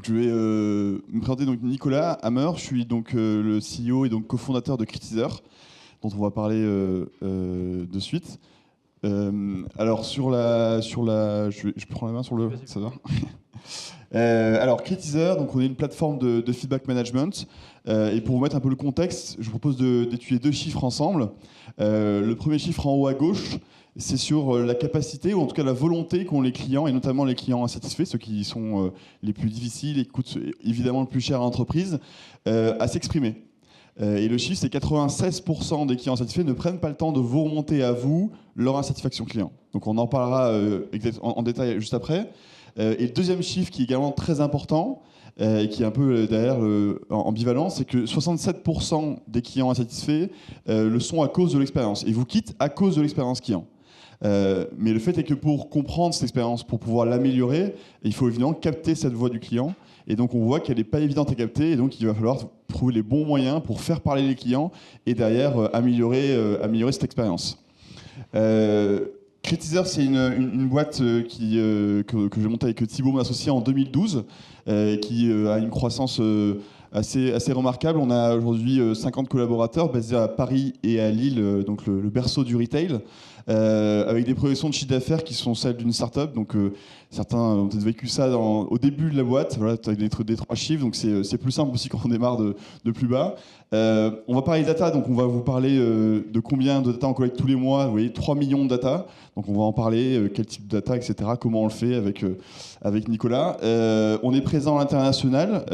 Donc je vais me présenter, donc Nicolas Hammer, je suis donc le CEO et donc cofondateur de Critizer, dont on va parler de suite. Alors je prends la main sur le, ça va. Alors Critizer, donc on est une plateforme de feedback management. Et pour vous mettre un peu le contexte, je vous propose d'étudier deux chiffres ensemble. Le premier chiffre en haut à gauche, c'est sur la capacité, ou en tout cas la volonté qu'ont les clients, et notamment les clients insatisfaits, ceux qui sont les plus difficiles et qui coûtent évidemment le plus cher à l'entreprise, à s'exprimer. Et le chiffre, c'est 96% des clients insatisfaits ne prennent pas le temps de vous remonter à vous leur insatisfaction client. Donc on en parlera en détail juste après. Et le deuxième chiffre, qui est également très important, et qui est un peu derrière ambivalent, c'est que 67% des clients insatisfaits le sont à cause de l'expérience, et vous quittent à cause de l'expérience client. Mais le fait est que pour comprendre cette expérience, pour pouvoir l'améliorer, il faut évidemment capter cette voix du client. Et donc on voit qu'elle n'est pas évidente à capter, et donc il va falloir trouver les bons moyens pour faire parler les clients et derrière améliorer cette expérience. Critizer, c'est une boîte que j'ai montée avec Thibaut, mon associé, en 2012, qui a une croissance assez remarquable. On a aujourd'hui 50 collaborateurs basés à Paris et à Lille, donc le berceau du retail, avec des projections de chiffre d'affaires qui sont celles d'une start-up. Donc certains ont peut-être vécu ça au début de la boîte, voilà, avec des trois chiffres, donc c'est plus simple aussi quand on démarre de plus bas. On va parler data, donc on va vous parler de combien de data on collecte tous les mois. Vous voyez, 3 millions de data, donc on va en parler, quel type de data, etc., comment on le fait avec Nicolas. On est présent à l'international,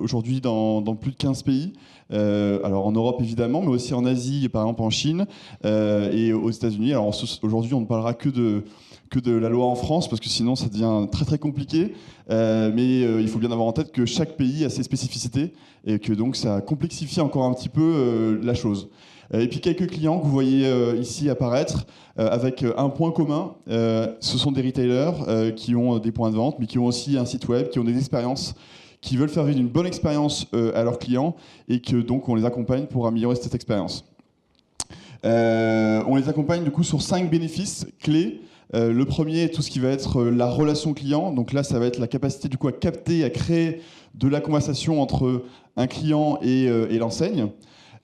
aujourd'hui dans plus de 15 pays. Alors en Europe évidemment, mais aussi en Asie, par exemple en Chine et aux États-Unis. Alors aujourd'hui, on ne parlera que de la loi en France, parce que sinon ça devient très très compliqué. Mais il faut bien avoir en tête que chaque pays a ses spécificités et que donc ça complexifie encore un petit peu la chose. Et puis quelques clients que vous voyez ici apparaître avec un point commun. Ce sont des retailers qui ont des points de vente, mais qui ont aussi un site web, qui ont des expériences, qui veulent faire vivre une bonne expérience à leurs clients, et que donc on les accompagne pour améliorer cette expérience. On les accompagne du coup sur 5 bénéfices clés. Le premier, tout ce qui va être la relation client. Donc là, ça va être la capacité du coup à capter, à créer de la conversation entre un client et l'enseigne.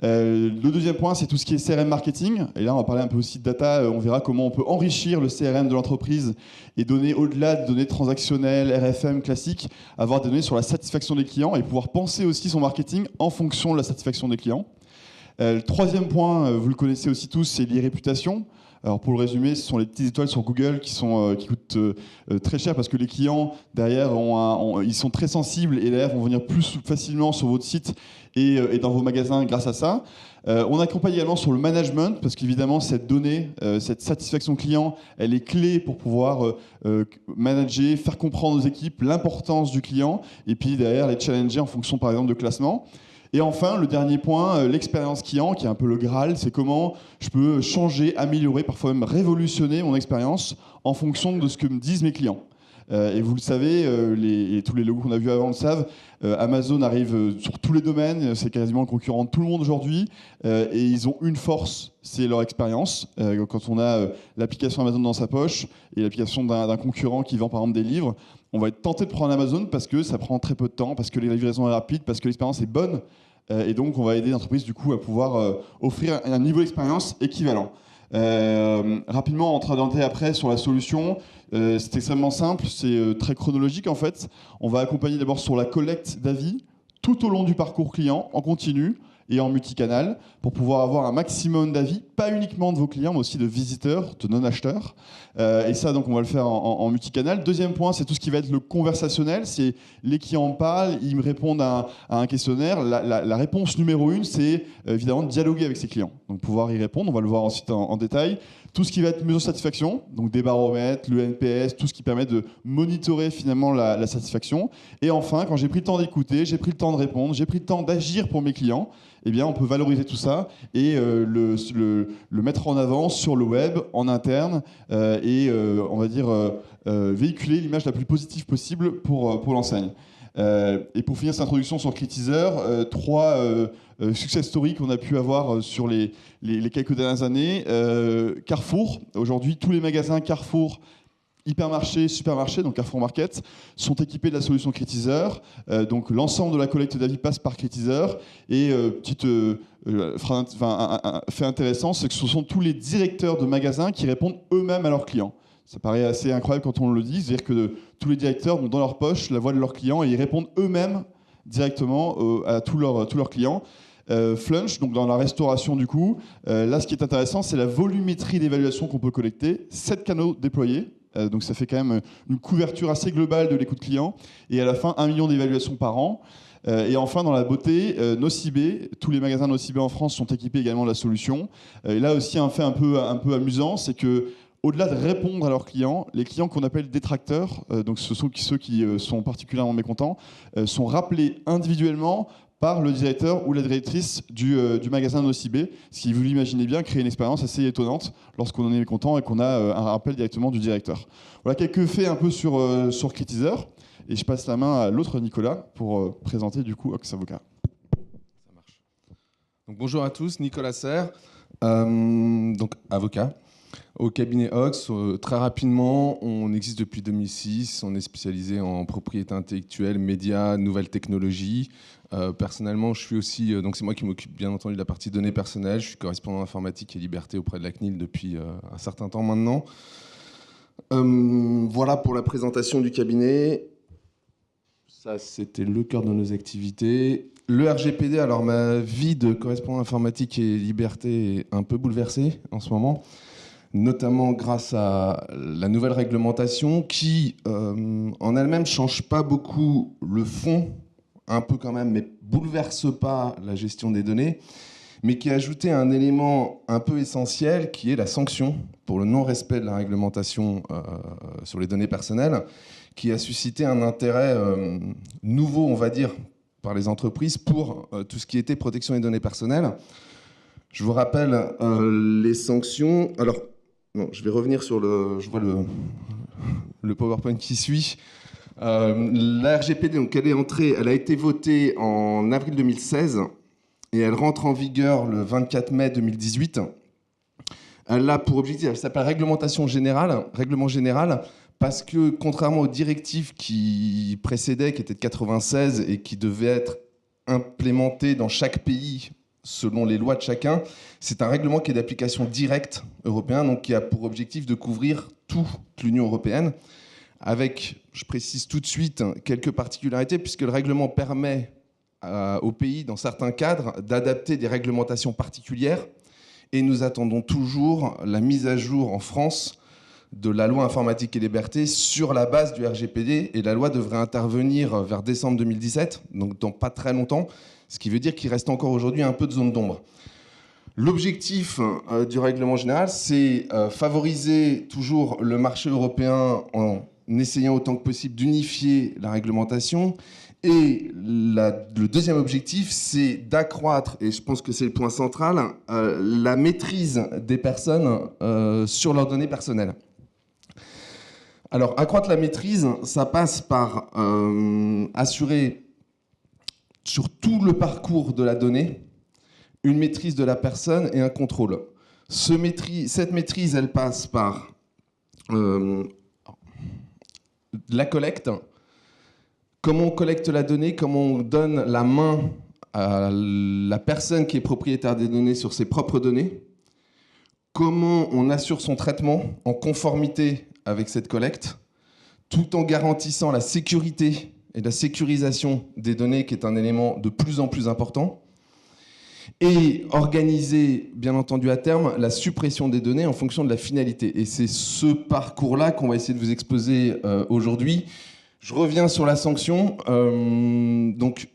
Le deuxième point, c'est tout ce qui est CRM marketing. Et là, on va parler un peu aussi de data. On verra comment on peut enrichir le CRM de l'entreprise et donner, au-delà de données transactionnelles, RFM classiques, avoir des données sur la satisfaction des clients et pouvoir penser aussi son marketing en fonction de la satisfaction des clients. Le troisième point, vous le connaissez aussi tous, c'est les réputations. Alors pour le résumer, ce sont les petites étoiles sur Google qui coûtent très cher, parce que les clients derrière ils sont très sensibles et derrière vont venir plus facilement sur votre site et dans vos magasins grâce à ça. On accompagne également sur le management, parce qu'évidemment cette donnée, cette satisfaction client, elle est clé pour pouvoir manager, faire comprendre aux équipes l'importance du client, et puis derrière les challenger en fonction par exemple de classement. Et enfin, le dernier point, l'expérience client, qui est un peu le Graal, c'est comment je peux changer, améliorer, parfois même révolutionner mon expérience en fonction de ce que me disent mes clients. Et vous le savez, et tous les logos qu'on a vus avant le savent, Amazon arrive sur tous les domaines, c'est quasiment le concurrent de tout le monde aujourd'hui, et ils ont une force, c'est leur expérience. Quand on a l'application Amazon dans sa poche et l'application d'un concurrent qui vend par exemple des livres, on va être tenté de prendre Amazon parce que ça prend très peu de temps, parce que les livraisons est rapide, parce que l'expérience est bonne, et donc on va aider l'entreprise du coup à pouvoir offrir un niveau d'expérience équivalent. Rapidement, on va entrer après sur la solution. C'est extrêmement simple, c'est très chronologique en fait. On va accompagner d'abord sur la collecte d'avis tout au long du parcours client, en continu et en multicanal, pour pouvoir avoir un maximum d'avis, pas uniquement de vos clients, mais aussi de visiteurs, de non-acheteurs. Et ça, donc, on va le faire en multicanal. Deuxième point, c'est tout ce qui va être le conversationnel. C'est les clients parlent, ils me répondent à un questionnaire. La réponse numéro 1, c'est évidemment de dialoguer avec ses clients. Donc, pouvoir y répondre, on va le voir ensuite en détail. Tout ce qui va être mesure de satisfaction, donc des baromètres, le NPS, tout ce qui permet de monitorer finalement la satisfaction. Et enfin, quand j'ai pris le temps d'écouter, j'ai pris le temps de répondre, j'ai pris le temps d'agir pour mes clients, eh bien, on peut valoriser tout ça et le mettre en avant sur le web, en interne, et on va dire véhiculer l'image la plus positive possible pour l'enseigne. Et pour finir cette introduction sur Critizer, 3 success stories qu'on a pu avoir sur les quelques dernières années. Carrefour, aujourd'hui tous les magasins Carrefour Hypermarchés, supermarchés, donc Carrefour Market, sont équipés de la solution Critizer. Donc l'ensemble de la collecte d'avis passe par Critizer. Et fait intéressant, c'est que ce sont tous les directeurs de magasins qui répondent eux-mêmes à leurs clients. Ça paraît assez incroyable quand on le dit, c'est-à-dire que tous les directeurs ont dans leur poche la voix de leurs clients et ils répondent eux-mêmes directement à tous leurs clients. Flunch, donc dans la restauration du coup, là ce qui est intéressant, c'est la volumétrie d'évaluation qu'on peut collecter. 7 canaux déployés, donc ça fait quand même une couverture assez globale de l'écoute client. Et à la fin, 1 million d'évaluations par an. Et enfin, dans la beauté, Nocibé, tous les magasins Nocibé en France sont équipés également de la solution. Et là aussi, un fait un peu amusant, c'est que au-delà de répondre à leurs clients, les clients qu'on appelle détracteurs, donc ce sont ceux qui sont particulièrement mécontents, sont rappelés individuellement par le directeur ou la directrice du magasin Nocibé, ce qui, vous l'imaginez bien, crée une expérience assez étonnante lorsqu'on en est mécontent et qu'on a un rappel directement du directeur. Voilà quelques faits un peu sur Critizer. Et je passe la main à l'autre Nicolas pour présenter du coup Ox Avocat. Ça marche. Donc, bonjour à tous, Nicolas Serre, donc avocat. Au cabinet Ox, très rapidement, on existe depuis 2006, on est spécialisé en propriété intellectuelle, médias, nouvelles technologies. Personnellement, je suis aussi, donc c'est moi qui m'occupe bien entendu de la partie données personnelles, je suis correspondant informatique et liberté auprès de la CNIL depuis un certain temps maintenant. Voilà pour la présentation du cabinet. Ça, c'était le cœur de nos activités. Le RGPD, alors ma vie de correspondant informatique et liberté est un peu bouleversée en ce moment, notamment grâce à la nouvelle réglementation qui, en elle-même, ne change pas beaucoup le fond, un peu quand même, mais bouleverse pas la gestion des données, mais qui a ajouté un élément un peu essentiel qui est la sanction pour le non-respect de la réglementation sur les données personnelles, qui a suscité un intérêt nouveau, on va dire, par les entreprises pour tout ce qui était protection des données personnelles. Je vous rappelle les sanctions. Alors, non, je vais revenir sur je vois le PowerPoint qui suit. La RGPD, donc, elle a été votée en avril 2016 et elle rentre en vigueur le 24 mai 2018. Elle a pour objectif, elle s'appelle règlement général, parce que contrairement aux directives qui précédaient, qui étaient de 96 et qui devaient être implémentées dans chaque pays selon les lois de chacun, c'est un règlement qui est d'application directe européen, donc qui a pour objectif de couvrir toute l'Union européenne, avec, je précise tout de suite, quelques particularités, puisque le règlement permet aux pays, dans certains cadres, d'adapter des réglementations particulières, et nous attendons toujours la mise à jour en France de la loi informatique et liberté sur la base du RGPD, et la loi devrait intervenir vers décembre 2017, donc dans pas très longtemps, ce qui veut dire qu'il reste encore aujourd'hui un peu de zone d'ombre. L'objectif du règlement général, c'est favoriser toujours le marché européen en essayant autant que possible d'unifier la réglementation. Et le deuxième objectif, c'est d'accroître, et je pense que c'est le point central, la maîtrise des personnes sur leurs données personnelles. Alors, accroître la maîtrise, ça passe par assurer sur tout le parcours de la donnée une maîtrise de la personne et un contrôle. Cette maîtrise, elle passe par la collecte. Comment on collecte la donnée, comment on donne la main à la personne qui est propriétaire des données sur ses propres données, comment on assure son traitement en conformité avec cette collecte, tout en garantissant la sécurité et la sécurisation des données, qui est un élément de plus en plus important, et organiser, bien entendu à terme, la suppression des données en fonction de la finalité. Et c'est ce parcours-là qu'on va essayer de vous exposer aujourd'hui. Je reviens sur la sanction. Donc,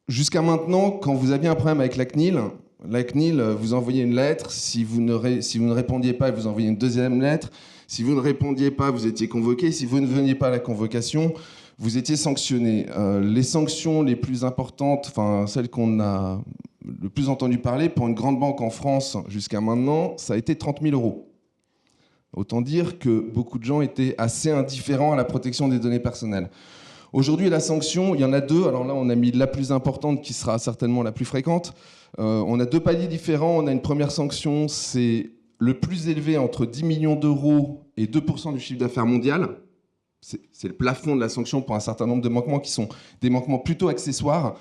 jusqu'à maintenant, quand vous aviez un problème avec la CNIL vous envoyait une lettre. Si vous ne répondiez pas, elle vous envoyait une deuxième lettre. Si vous ne répondiez pas, vous étiez convoqué. Si vous ne veniez pas à la convocation, vous étiez sanctionné. Les sanctions les plus importantes, enfin celles qu'on a le plus entendu parler pour une grande banque en France jusqu'à maintenant, ça a été 30 000 €. Autant dire que beaucoup de gens étaient assez indifférents à la protection des données personnelles. Aujourd'hui, la sanction, il y en a deux. Alors là, on a mis la plus importante qui sera certainement la plus fréquente. On a deux paliers différents. On a une première sanction, c'est le plus élevé entre 10 millions d'euros et 2% du chiffre d'affaires mondial, c'est le plafond de la sanction pour un certain nombre de manquements qui sont des manquements plutôt accessoires,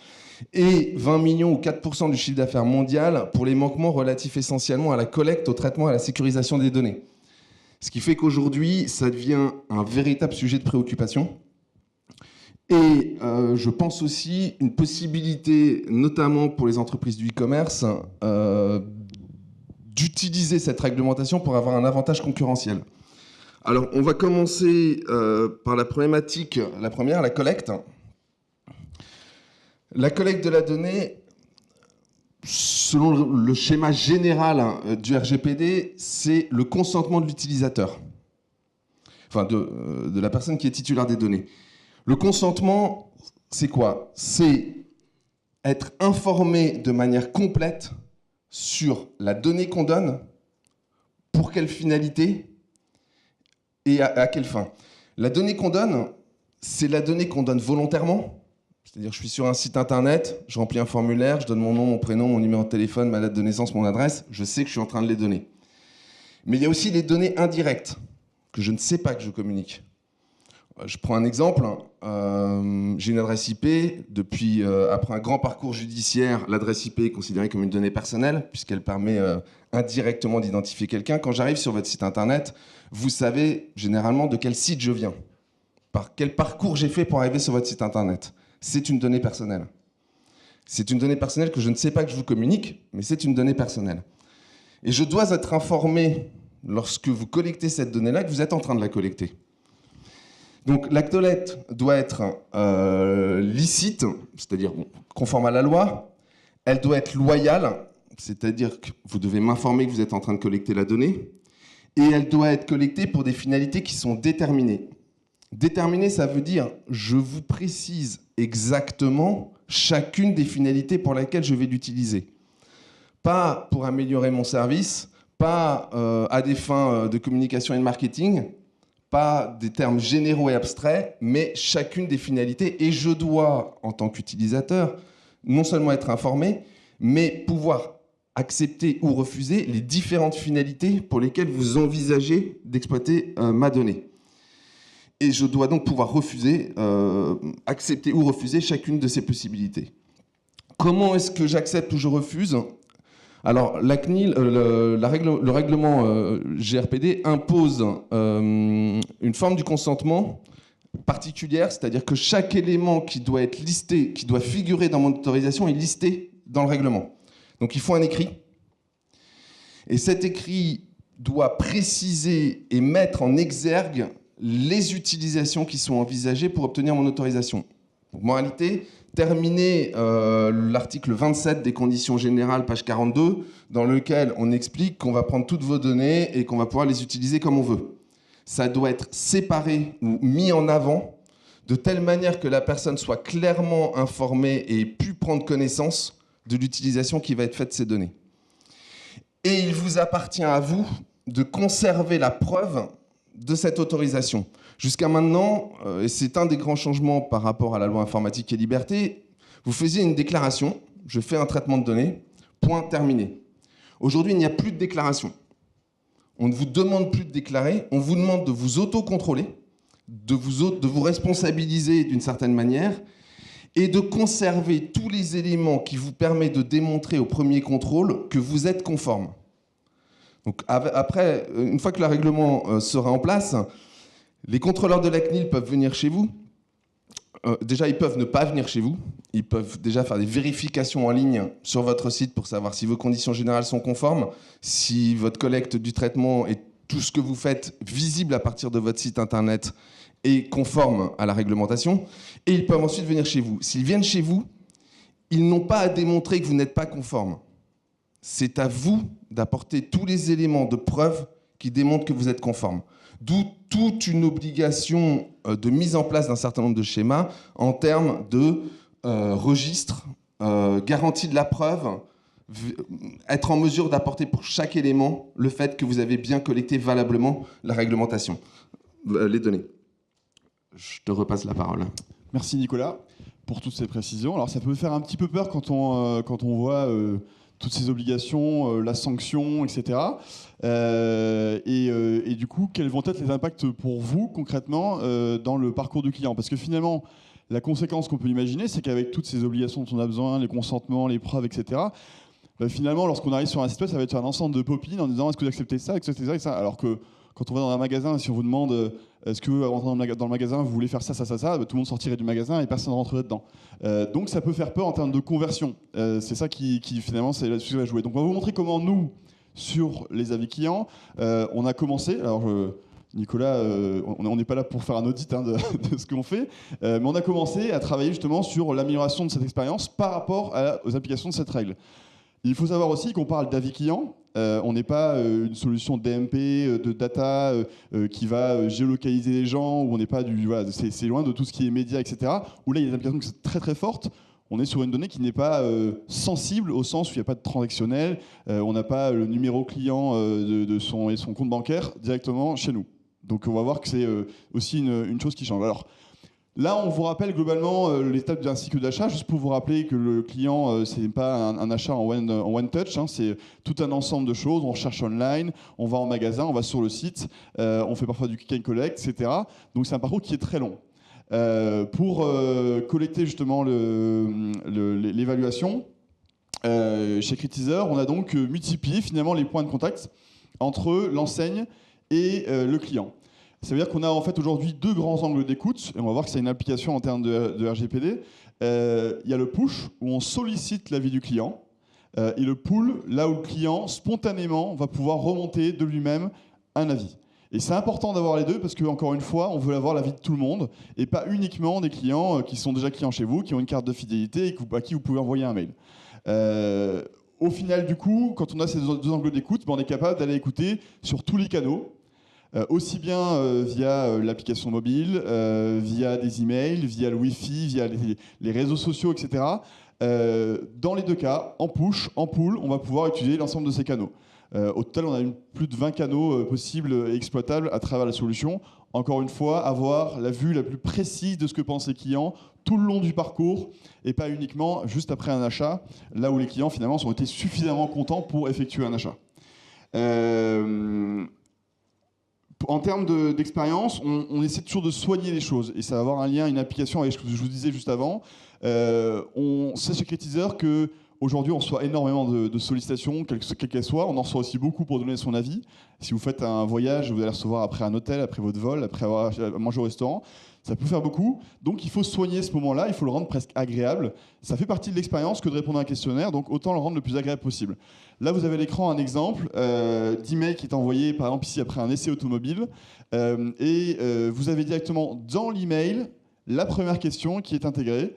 et 20 millions ou 4% du chiffre d'affaires mondial pour les manquements relatifs essentiellement à la collecte, au traitement et à la sécurisation des données. Ce qui fait qu'aujourd'hui, ça devient un véritable sujet de préoccupation. Et je pense aussi une possibilité, notamment pour les entreprises du e-commerce, d'utiliser cette réglementation pour avoir un avantage concurrentiel. Alors, on va commencer par la problématique, la première, la collecte. La collecte de la donnée, selon le schéma général du RGPD, c'est le consentement de l'utilisateur, enfin de la personne qui est titulaire des données. Le consentement, c'est quoi? C'est être informé de manière complète sur la donnée qu'on donne, pour quelle finalité et à quelle fin. La donnée qu'on donne, c'est la donnée qu'on donne volontairement. C'est-à-dire, je suis sur un site internet, je remplis un formulaire, je donne mon nom, mon prénom, mon numéro de téléphone, ma date de naissance, mon adresse, je sais que je suis en train de les donner. Mais il y a aussi les données indirectes, que je ne sais pas que je communique. Je prends un exemple, j'ai une adresse IP, depuis, après un grand parcours judiciaire, l'adresse IP est considérée comme une donnée personnelle, puisqu'elle permet indirectement d'identifier quelqu'un. Quand j'arrive sur votre site internet, vous savez généralement de quel site je viens, par quel parcours j'ai fait pour arriver sur votre site internet. C'est une donnée personnelle. C'est une donnée personnelle que je ne sais pas que je vous communique, mais c'est une donnée personnelle. Et je dois être informé, lorsque vous collectez cette donnée-là, que vous êtes en train de la collecter. Donc la collecte doit être licite, c'est-à-dire conforme à la loi. Elle doit être loyale, c'est-à-dire que vous devez m'informer que vous êtes en train de collecter la donnée. Et elle doit être collectée pour des finalités qui sont déterminées. Déterminé, ça veut dire je vous précise exactement chacune des finalités pour lesquelles je vais l'utiliser. Pas pour améliorer mon service, pas à des fins de communication et de marketing, pas des termes généraux et abstraits, mais chacune des finalités. Et je dois, en tant qu'utilisateur, non seulement être informé, mais pouvoir accepter ou refuser les différentes finalités pour lesquelles vous envisagez d'exploiter ma donnée. Et je dois donc pouvoir refuser, accepter ou refuser chacune de ces possibilités. Comment est-ce que j'accepte ou je refuse ? Alors, la CNIL, le règlement GRPD impose une forme du consentement particulière, c'est-à-dire que chaque élément qui doit être listé, qui doit figurer dans mon autorisation est listé dans le règlement. Donc il faut un écrit. Et cet écrit doit préciser et mettre en exergue les utilisations qui sont envisagées pour obtenir mon autorisation. Donc, moralité, terminer l'article 27 des conditions générales, page 42, dans lequel on explique qu'on va prendre toutes vos données et qu'on va pouvoir les utiliser comme on veut. Ça doit être séparé ou mis en avant de telle manière que la personne soit clairement informée et pu prendre connaissance de l'utilisation qui va être faite de ces données. Et il vous appartient à vous de conserver la preuve de cette autorisation. Jusqu'à maintenant, et c'est un des grands changements par rapport à la loi informatique et liberté, vous faisiez une déclaration, je fais un traitement de données, point terminé. Aujourd'hui, il n'y a plus de déclaration. On ne vous demande plus de déclarer, on vous demande de vous autocontrôler, de vous responsabiliser d'une certaine manière, et de conserver tous les éléments qui vous permettent de démontrer au premier contrôle que vous êtes conforme. Donc après, une fois que le règlement sera en place, les contrôleurs de la CNIL peuvent venir chez vous. Déjà, ils peuvent ne pas venir chez vous. Ils peuvent déjà faire des vérifications en ligne sur votre site pour savoir si vos conditions générales sont conformes, si votre collecte du traitement et tout ce que vous faites visible à partir de votre site internet est conforme à la réglementation. Et ils peuvent ensuite venir chez vous. S'ils viennent chez vous, ils n'ont pas à démontrer que vous n'êtes pas conforme. C'est à vous d'apporter tous les éléments de preuve qui démontrent que vous êtes conforme. D'où toute une obligation de mise en place d'un certain nombre de schémas en termes de registre, garantie de la preuve, être en mesure d'apporter pour chaque élément le fait que vous avez bien collecté valablement la réglementation, les données. Je te repasse la parole. Merci Nicolas pour toutes ces précisions. Alors ça peut faire un petit peu peur quand on voit toutes ces obligations, la sanction, etc. Et du coup, quels vont être les impacts pour vous concrètement dans le parcours du client? Parce que finalement, la conséquence qu'on peut imaginer, c'est qu'avec toutes ces obligations dont on a besoin, les consentements, les preuves, etc., bah, finalement, lorsqu'on arrive sur un site web, ça va être un ensemble de pop-in en disant est-ce que vous acceptez ça, acceptez ça, et ça. Alors que quand on va dans un magasin, si on vous demande est-ce que avant d'entrer dans le magasin, vous voulez faire ça, ça, ça, ça, bah, tout le monde sortirait du magasin et personne ne rentrerait dedans. Donc ça peut faire peur en termes de conversion. C'est ça qui finalement, c'est là-dessus que va jouer. Donc on va vous montrer comment nous, sur les avis clients, on a commencé. Alors Nicolas, on n'est pas là pour faire un audit de ce qu'on fait, mais on a commencé à travailler justement sur l'amélioration de cette expérience par rapport aux applications de cette règle. Il faut savoir aussi qu'on parle d'avis client. On n'est pas une solution DMP, de data qui va géolocaliser les gens, où on n'est pas voilà, c'est loin de tout ce qui est média, etc. Où là, il y a des applications qui sont très très fortes. On est sur une donnée qui n'est pas sensible au sens où il n'y a pas de transactionnel. On n'a pas le numéro client et son compte bancaire directement chez nous. Donc on va voir que c'est aussi une chose qui change. Alors, là, on vous rappelle globalement l'étape d'un cycle d'achat, juste pour vous rappeler que le client, ce n'est pas un achat en one touch, c'est tout un ensemble de choses. On cherche online, on va en magasin, on va sur le site, on fait parfois du click and collect, etc. Donc c'est un parcours qui est très long. Pour collecter justement l'évaluation, chez Critizer, on a donc multiplié finalement les points de contact entre l'enseigne et le client. Ça veut dire qu'on a en fait aujourd'hui deux grands angles d'écoute, et on va voir que c'est une application en termes de RGPD. Il y a le push, où on sollicite l'avis du client, et le pull, là où le client, spontanément, va pouvoir remonter de lui-même un avis. Et c'est important d'avoir les deux, parce qu'encore une fois, on veut avoir l'avis de tout le monde, et pas uniquement des clients qui sont déjà clients chez vous, qui ont une carte de fidélité, et à qui vous pouvez envoyer un mail. Au final, du coup, quand on a ces deux angles d'écoute, on est capable d'aller écouter sur tous les canaux, aussi bien via l'application mobile, via des emails, via le Wi-Fi, via les réseaux sociaux, etc. Dans les deux cas, en push, en pull, on va pouvoir utiliser l'ensemble de ces canaux. Au total, on a plus de 20 canaux possibles et exploitables à travers la solution. Encore une fois, avoir la vue la plus précise de ce que pensent les clients tout le long du parcours et pas uniquement juste après un achat, là où les clients finalement ont été suffisamment contents pour effectuer un achat. En termes d'expérience, on essaie toujours de soigner les choses et ça va avoir un lien, une application avec ce que je vous disais juste avant. On sait chez Critizer que aujourd'hui, on reçoit énormément de sollicitations, quelles qu'elles soient. On en reçoit aussi beaucoup pour donner son avis. Si vous faites un voyage, vous allez recevoir après un hôtel, après votre vol, après avoir mangé au restaurant. Ça peut faire beaucoup. Donc, il faut soigner ce moment-là. Il faut le rendre presque agréable. Ça fait partie de l'expérience que de répondre à un questionnaire. Donc, autant le rendre le plus agréable possible. Là, vous avez à l'écran un exemple d'email qui est envoyé, par exemple, ici après un essai automobile. Vous avez directement dans l'email la première question qui est intégrée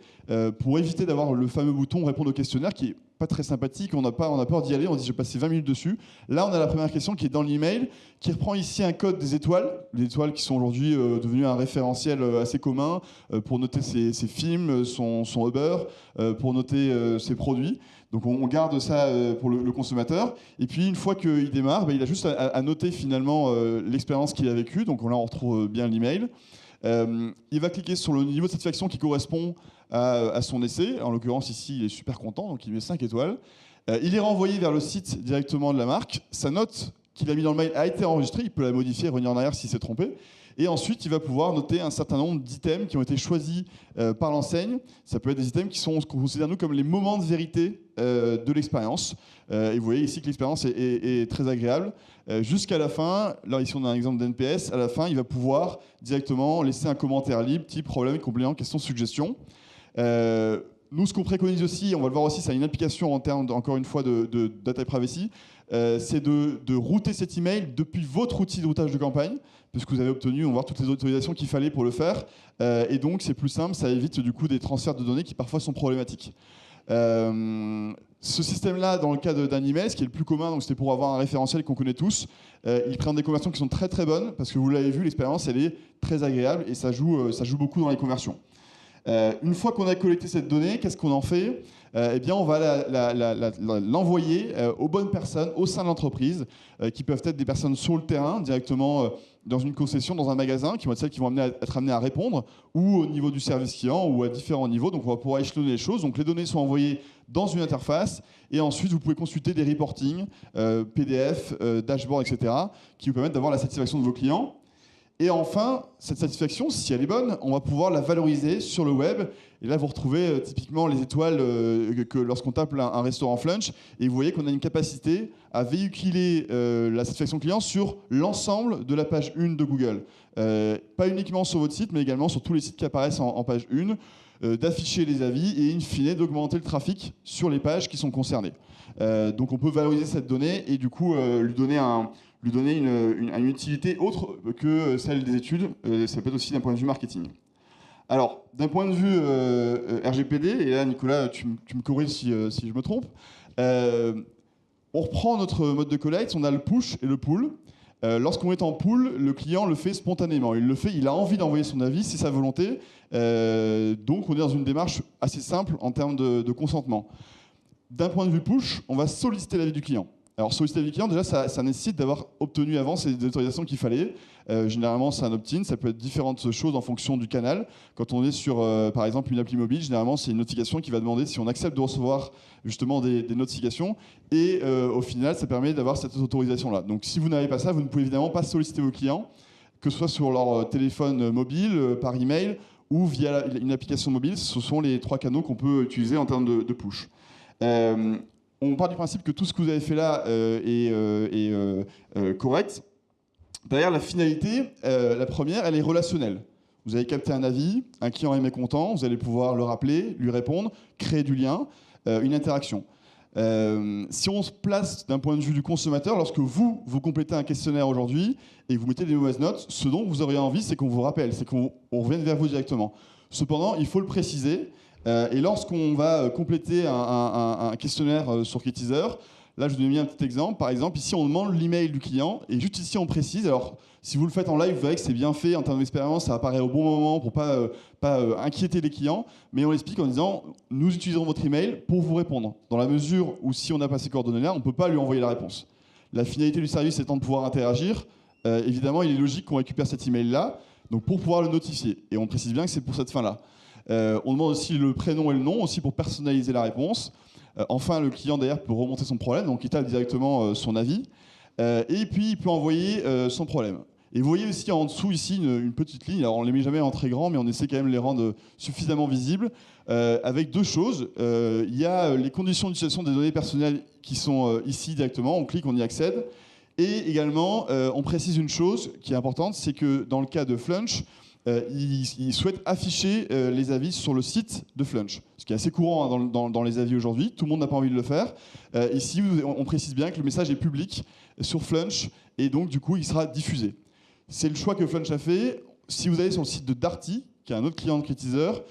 pour éviter d'avoir le fameux bouton répondre au questionnaire qui est pas très sympathique, on a peur d'y aller, on dit j'ai passé 20 minutes dessus. Là on a la première question qui est dans l'email, qui reprend ici un code des étoiles, les étoiles qui sont aujourd'hui devenues un référentiel assez commun pour noter ses films, son Uber, pour noter ses produits. Donc on garde ça pour le consommateur. Et puis une fois qu'il démarre, il a juste à noter finalement l'expérience qu'il a vécue. Donc là on retrouve bien l'email. Il va cliquer sur le niveau de satisfaction qui correspond à son essai. En l'occurrence, ici, il est super content, donc il met 5 étoiles. Il est renvoyé vers le site directement de la marque. Sa note qu'il a mis dans le mail a été enregistrée. Il peut la modifier, revenir en arrière s'il s'est trompé. Et ensuite, il va pouvoir noter un certain nombre d'items qui ont été choisis par l'enseigne. Ça peut être des items qui sont ce qu'on considère, nous, comme les moments de vérité de l'expérience. Et vous voyez ici que l'expérience est très agréable. Jusqu'à la fin, là, ici, on a un exemple d'NPS. À la fin, il va pouvoir directement laisser un commentaire libre, type problème, complément, question, suggestion. Nous, ce qu'on préconise aussi, on va le voir aussi, c'est une application en termes, encore une fois, de data privacy, c'est de router cet email depuis votre outil de routage de campagne, puisque vous avez obtenu, on va voir toutes les autorisations qu'il fallait pour le faire, et donc c'est plus simple, ça évite du coup des transferts de données qui parfois sont problématiques. Ce système-là, dans le cas d'un email, ce qui est le plus commun, donc c'était pour avoir un référentiel qu'on connaît tous, il présente des conversions qui sont très très bonnes, parce que vous l'avez vu, l'expérience elle est très agréable et ça joue beaucoup dans les conversions. Une fois qu'on a collecté cette donnée, qu'est-ce qu'on en fait? Eh bien, on va l'envoyer aux bonnes personnes au sein de l'entreprise, qui peuvent être des personnes sur le terrain, directement dans une concession, dans un magasin, qui vont être celles qui vont être amenées à répondre, ou au niveau du service client, ou à différents niveaux. Donc, on va pouvoir échelonner les choses. Donc, les données sont envoyées dans une interface, et ensuite, vous pouvez consulter des reportings, PDF, dashboard, etc., qui vous permettent d'avoir la satisfaction de vos clients. Et enfin, cette satisfaction, si elle est bonne, on va pouvoir la valoriser sur le web. Et là, vous retrouvez typiquement les étoiles que lorsqu'on tape un restaurant Flunch. Et vous voyez qu'on a une capacité à véhiculer la satisfaction client sur l'ensemble de la page 1 de Google. Pas uniquement sur votre site, mais également sur tous les sites qui apparaissent en page 1, d'afficher les avis et, in fine, d'augmenter le trafic sur les pages qui sont concernées. Donc on peut valoriser cette donnée et du coup lui donner une utilité autre que celle des études. Ça peut être aussi d'un point de vue marketing. Alors, d'un point de vue RGPD, et là Nicolas, tu me corriges si je me trompe, on reprend notre mode de collecte, on a le push et le pull. Lorsqu'on est en pull, le client le fait spontanément. Il a envie d'envoyer son avis, c'est sa volonté. Donc on est dans une démarche assez simple en termes de consentement. D'un point de vue push, on va solliciter l'avis du client. Alors solliciter l'avis du client, déjà ça nécessite d'avoir obtenu avant ces autorisations qu'il fallait. Généralement c'est un opt-in, ça peut être différentes choses en fonction du canal. Quand on est sur par exemple une appli mobile, généralement c'est une notification qui va demander si on accepte de recevoir justement des notifications. Et au final ça permet d'avoir cette autorisation-là. Donc si vous n'avez pas ça, vous ne pouvez évidemment pas solliciter vos clients, que ce soit sur leur téléphone mobile, par email ou via une application mobile. Ce sont les 3 canaux qu'on peut utiliser en termes de push. On part du principe que tout ce que vous avez fait là est correct. Derrière, la finalité, la première, elle est relationnelle. Vous avez capté un avis, un client est mécontent, vous allez pouvoir le rappeler, lui répondre, créer du lien, une interaction. Si on se place d'un point de vue du consommateur, lorsque vous complétez un questionnaire aujourd'hui et que vous mettez des mauvaises notes, ce dont vous auriez envie, c'est qu'on vous rappelle, c'est qu'on revienne vers vous directement. Cependant, il faut le préciser. Et lorsqu'on va compléter un questionnaire sur Critizer, là je vous ai mis un petit exemple. Par exemple, ici on demande l'email du client et juste ici on précise. Alors si vous le faites en live, vous verrez que c'est bien fait en termes d'expérience, ça apparaît au bon moment pour pas inquiéter les clients. Mais on l'explique en disant nous utiliserons votre email pour vous répondre. Dans la mesure où si on n'a pas ces coordonnées-là, on ne peut pas lui envoyer la réponse. La finalité du service étant de pouvoir interagir, évidemment il est logique qu'on récupère cet email-là, donc pour pouvoir le notifier. Et on précise bien que c'est pour cette fin-là. On demande aussi le prénom et le nom, aussi pour personnaliser la réponse. Enfin, le client derrière peut remonter son problème, donc il tape directement son avis. Et puis, il peut envoyer son problème. Et vous voyez aussi en dessous ici une petite ligne. Alors, on ne les met jamais en très grand, mais on essaie quand même de les rendre suffisamment visibles. Avec 2 choses. Il y a les conditions d'utilisation des données personnelles qui sont ici directement. On clique, on y accède. Et également, on précise une chose qui est importante, c'est que dans le cas de Flunch, ils souhaitent afficher les avis sur le site de Flunch, ce qui est assez courant hein, dans les avis aujourd'hui. Tout le monde n'a pas envie de le faire. Ici, on précise bien que le message est public sur Flunch et donc du coup, il sera diffusé. C'est le choix que Flunch a fait. Si vous allez sur le site de Darty, qui est un autre client de Critizer,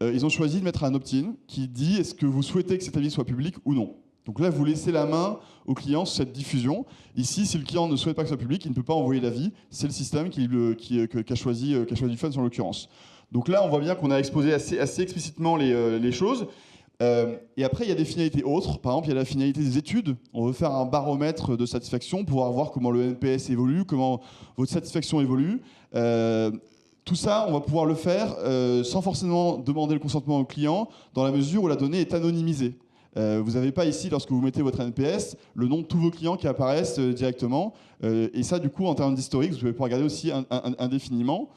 ils ont choisi de mettre un opt-in qui dit est-ce que vous souhaitez que cet avis soit public ou non. Donc là, vous laissez la main au client sur cette diffusion. Ici, si le client ne souhaite pas que ce soit public, il ne peut pas envoyer l'avis. C'est le système qui a choisi Flunch en l'occurrence. Donc là, on voit bien qu'on a exposé assez explicitement les choses. Et après, il y a des finalités autres. Par exemple, il y a la finalité des études. On veut faire un baromètre de satisfaction, pouvoir voir comment le NPS évolue, comment votre satisfaction évolue. Tout ça, on va pouvoir le faire sans forcément demander le consentement au client, dans la mesure où la donnée est anonymisée. Vous n'avez pas ici, lorsque vous mettez votre NPS, le nom de tous vos clients qui apparaissent directement. Et ça, du coup, en termes d'historique, vous pouvez pouvoir regarder aussi indéfiniment.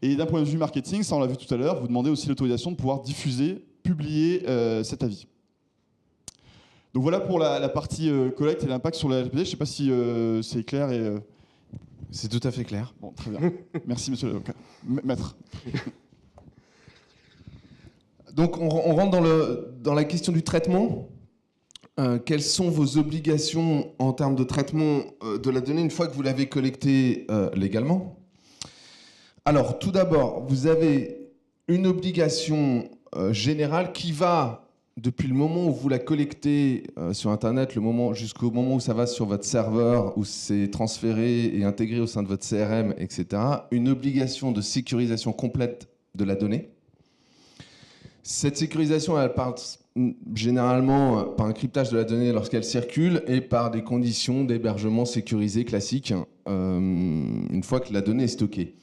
Et d'un point de vue marketing, ça on l'a vu tout à l'heure, vous demandez aussi l'autorisation de pouvoir diffuser, publier cet avis. Donc voilà pour la partie collecte et l'impact sur la RGPD. Je ne sais pas si c'est clair et... C'est tout à fait clair. Bon, très bien. Merci, monsieur l'avocat. Maître. Donc on rentre dans la question du traitement. Quelles sont vos obligations en termes de traitement de la donnée une fois que vous l'avez collectée légalement? Alors tout d'abord, vous avez une obligation générale qui va, depuis le moment où vous la collectez sur Internet, jusqu'au moment où ça va sur votre serveur, où c'est transféré et intégré au sein de votre CRM, etc., une obligation de sécurisation complète de la donnée. Cette sécurisation, elle passe généralement par un cryptage de la donnée lorsqu'elle circule et par des conditions d'hébergement sécurisées classiques une fois que la donnée est stockée.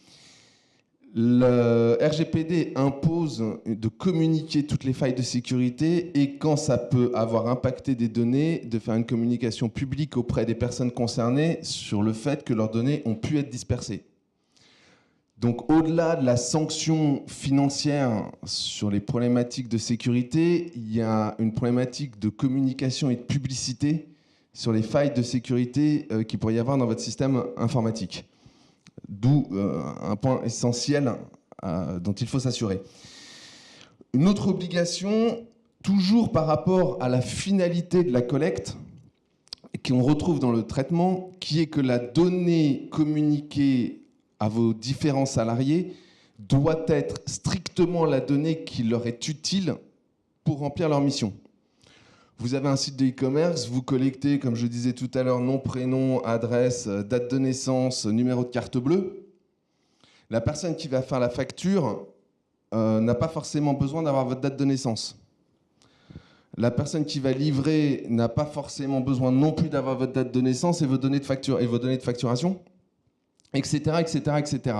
Le RGPD impose de communiquer toutes les failles de sécurité et quand ça peut avoir impacté des données, de faire une communication publique auprès des personnes concernées sur le fait que leurs données ont pu être dispersées. Donc au-delà de la sanction financière sur les problématiques de sécurité, il y a une problématique de communication et de publicité sur les failles de sécurité qu'il pourrait y avoir dans votre système informatique. D'où un point essentiel dont il faut s'assurer. Une autre obligation, toujours par rapport à la finalité de la collecte, qu'on retrouve dans le traitement, qui est que la donnée communiquée à vos différents salariés doit être strictement la donnée qui leur est utile pour remplir leur mission. Vous avez un site de e-commerce, vous collectez, comme je disais tout à l'heure, nom, prénom, adresse, date de naissance, numéro de carte bleue. La personne qui va faire la facture n'a pas forcément besoin d'avoir votre date de naissance. La personne qui va livrer n'a pas forcément besoin non plus d'avoir votre date de naissance et vos données de facturation, etc., etc., etc.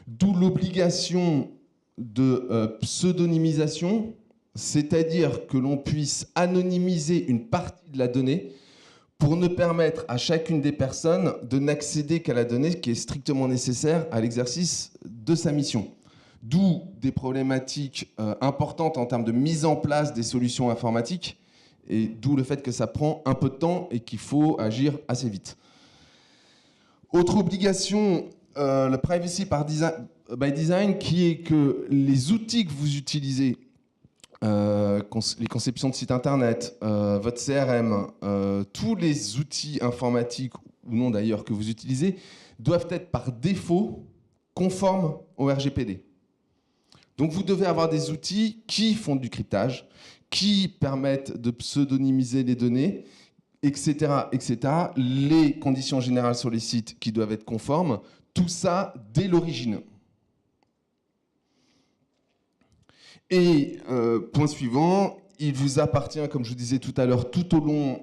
D'où l'obligation de pseudonymisation, c'est-à-dire que l'on puisse anonymiser une partie de la donnée pour ne permettre à chacune des personnes de n'accéder qu'à la donnée qui est strictement nécessaire à l'exercice de sa mission. D'où des problématiques importantes en termes de mise en place des solutions informatiques et d'où le fait que ça prend un peu de temps et qu'il faut agir assez vite. Autre obligation, le privacy by design, qui est que les outils que vous utilisez, les conceptions de sites internet, votre CRM, tous les outils informatiques ou non d'ailleurs que vous utilisez doivent être par défaut conformes au RGPD. Donc vous devez avoir des outils qui font du cryptage, qui permettent de pseudonymiser les données, etc., etc. Les conditions générales sur les sites qui doivent être conformes, tout ça dès l'origine. Et point suivant, il vous appartient, comme je vous disais tout à l'heure, tout au long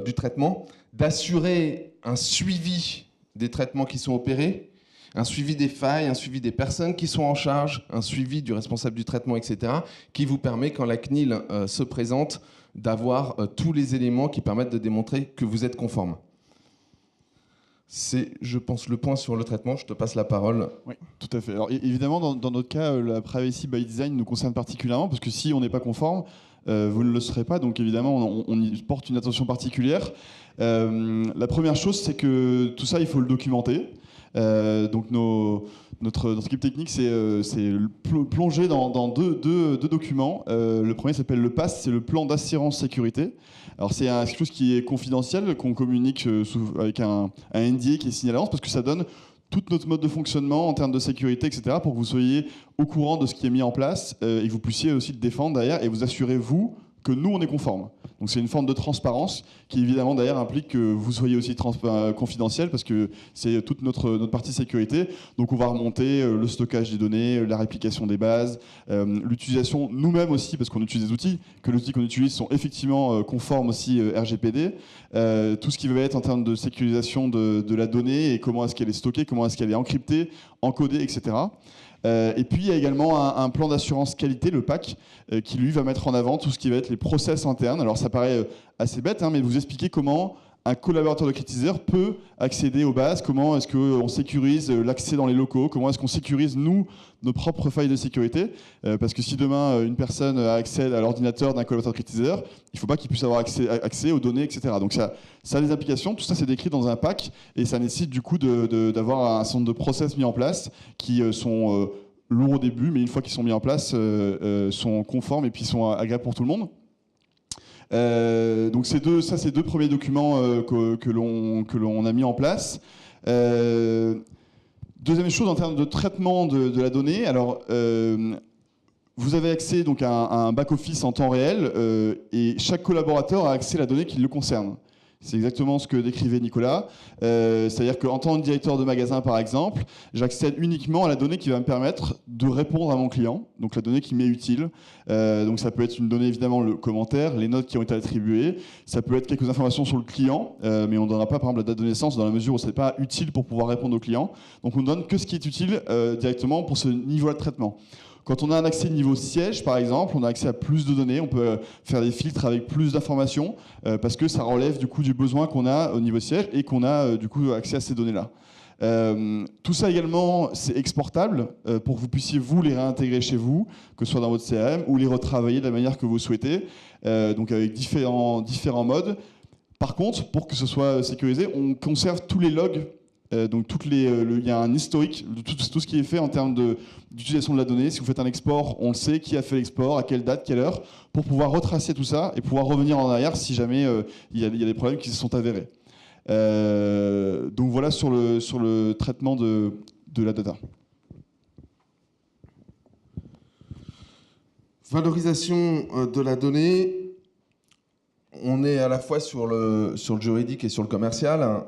du traitement, d'assurer un suivi des traitements qui sont opérés, un suivi des failles, un suivi des personnes qui sont en charge, un suivi du responsable du traitement, etc., qui vous permet, quand la CNIL se présente, d'avoir tous les éléments qui permettent de démontrer que vous êtes conforme. C'est, je pense, le point sur le traitement. Je te passe la parole. Oui, tout à fait. Alors, évidemment, dans notre cas, la privacy by design nous concerne particulièrement, parce que si on n'est pas conforme, vous ne le serez pas. Donc, évidemment, on y porte une attention particulière. La première chose, c'est que tout ça, il faut le documenter. Donc notre équipe technique s'est plongée dans deux documents. Le premier s'appelle le PAS, c'est le plan d'assurance sécurité. Alors c'est quelque chose qui est confidentiel, qu'on communique avec un NDA qui est signé à l'avance, parce que ça donne tout notre mode de fonctionnement en termes de sécurité, etc., pour que vous soyez au courant de ce qui est mis en place et que vous puissiez aussi le défendre derrière et vous assurez, vous, que nous, on est conforme. Donc c'est une forme de transparence qui, évidemment, d'ailleurs, implique que vous soyez aussi confidentiel parce que c'est toute notre partie sécurité. Donc on va remonter le stockage des données, la réplication des bases, l'utilisation nous-mêmes aussi, parce qu'on utilise des outils, que les outils qu'on utilise sont effectivement conformes aussi RGPD. Tout ce qui va être en termes de sécurisation de la donnée et comment est-ce qu'elle est stockée, comment est-ce qu'elle est encryptée, encodée, etc. Et puis il y a également un plan d'assurance qualité, le PAC, qui lui va mettre en avant tout ce qui va être les process internes. Alors ça paraît assez bête, hein, mais vous expliquer comment un collaborateur de Critizer peut accéder aux bases, comment est-ce qu'on sécurise l'accès dans les locaux, comment est-ce qu'on sécurise, nous, nos propres failles de sécurité. Parce que si demain, une personne a accès à l'ordinateur d'un collaborateur de Critizer, il ne faut pas qu'il puisse avoir accès aux données, etc. Donc ça a des implications, tout ça c'est décrit dans un pack, et ça nécessite du coup d'avoir un certain nombre de process mis en place qui sont lourds au début, mais une fois qu'ils sont mis en place, sont conformes et puis sont agréables pour tout le monde. Donc ces deux premiers documents que l'on a mis en place. Deuxième chose en termes de traitement de la donnée. Alors vous avez accès donc à un back-office en temps réel et chaque collaborateur a accès à la donnée qui le concerne. C'est exactement ce que décrivait Nicolas. C'est-à-dire qu'en tant que directeur de magasin, par exemple, j'accède uniquement à la donnée qui va me permettre de répondre à mon client, donc la donnée qui m'est utile. Donc ça peut être une donnée, évidemment, le commentaire, les notes qui ont été attribuées, ça peut être quelques informations sur le client, mais on ne donnera pas, par exemple, la date de naissance dans la mesure où ce n'est pas utile pour pouvoir répondre au client. Donc on ne donne que ce qui est utile directement pour ce niveau-là de traitement. Quand on a un accès niveau siège, par exemple, on a accès à plus de données, on peut faire des filtres avec plus d'informations, parce que ça relève du coup du besoin qu'on a au niveau siège et qu'on a du coup accès à ces données-là. Tout ça également, c'est exportable pour que vous puissiez vous les réintégrer chez vous, que ce soit dans votre CRM, ou les retravailler de la manière que vous souhaitez, donc avec différents modes. Par contre, pour que ce soit sécurisé, on conserve tous les logs. Donc il y a un historique de tout ce qui est fait en termes d'utilisation de la donnée. Si vous faites un export, on le sait, qui a fait l'export, à quelle date, quelle heure, pour pouvoir retracer tout ça et pouvoir revenir en arrière si jamais il y a des problèmes qui se sont avérés. Donc voilà sur le traitement de la data. Valorisation de la donnée. On est à la fois sur le juridique et sur le commercial.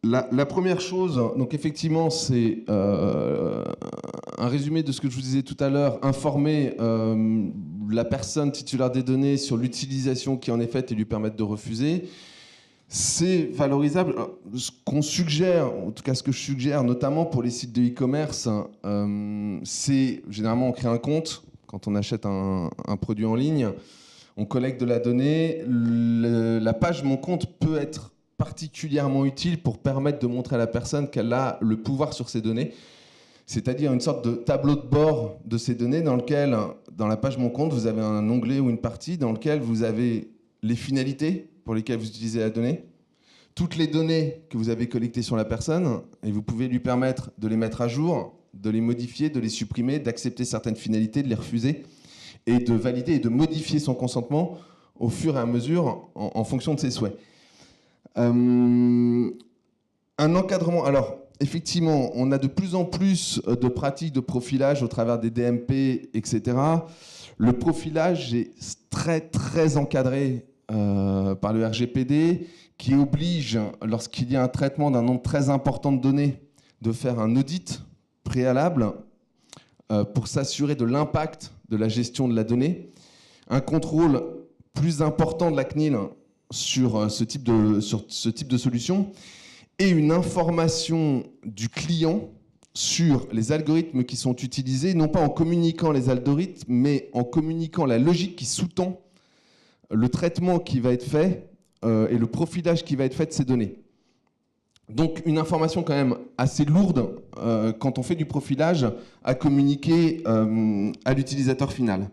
La première chose, donc effectivement, c'est un résumé de ce que je vous disais tout à l'heure, informer la personne titulaire des données sur l'utilisation qui en est faite et lui permettre de refuser. C'est valorisable. Ce qu'on suggère, en tout cas ce que je suggère, notamment pour les sites de e-commerce, c'est généralement on crée un compte quand on achète un produit en ligne, on collecte de la donnée. La page Mon compte peut être particulièrement utile pour permettre de montrer à la personne qu'elle a le pouvoir sur ces données, c'est-à-dire une sorte de tableau de bord de ces données dans lequel, dans la page Mon compte, vous avez un onglet ou une partie dans lequel vous avez les finalités pour lesquelles vous utilisez la donnée, toutes les données que vous avez collectées sur la personne, et vous pouvez lui permettre de les mettre à jour, de les modifier, de les supprimer, d'accepter certaines finalités, de les refuser, et de valider et de modifier son consentement au fur et à mesure en fonction de ses souhaits. Un encadrement. Alors, effectivement, on a de plus en plus de pratiques de profilage au travers des DMP, etc. Le profilage est très, très encadré par le RGPD, qui oblige, lorsqu'il y a un traitement d'un nombre très important de données, de faire un audit préalable pour s'assurer de l'impact de la gestion de la donnée, un contrôle plus important de la CNIL sur ce type de solution, et une information du client sur les algorithmes qui sont utilisés, non pas en communiquant les algorithmes, mais en communiquant la logique qui sous-tend le traitement qui va être fait et le profilage qui va être fait de ces données. Donc une information quand même assez lourde quand on fait du profilage à communiquer à l'utilisateur final.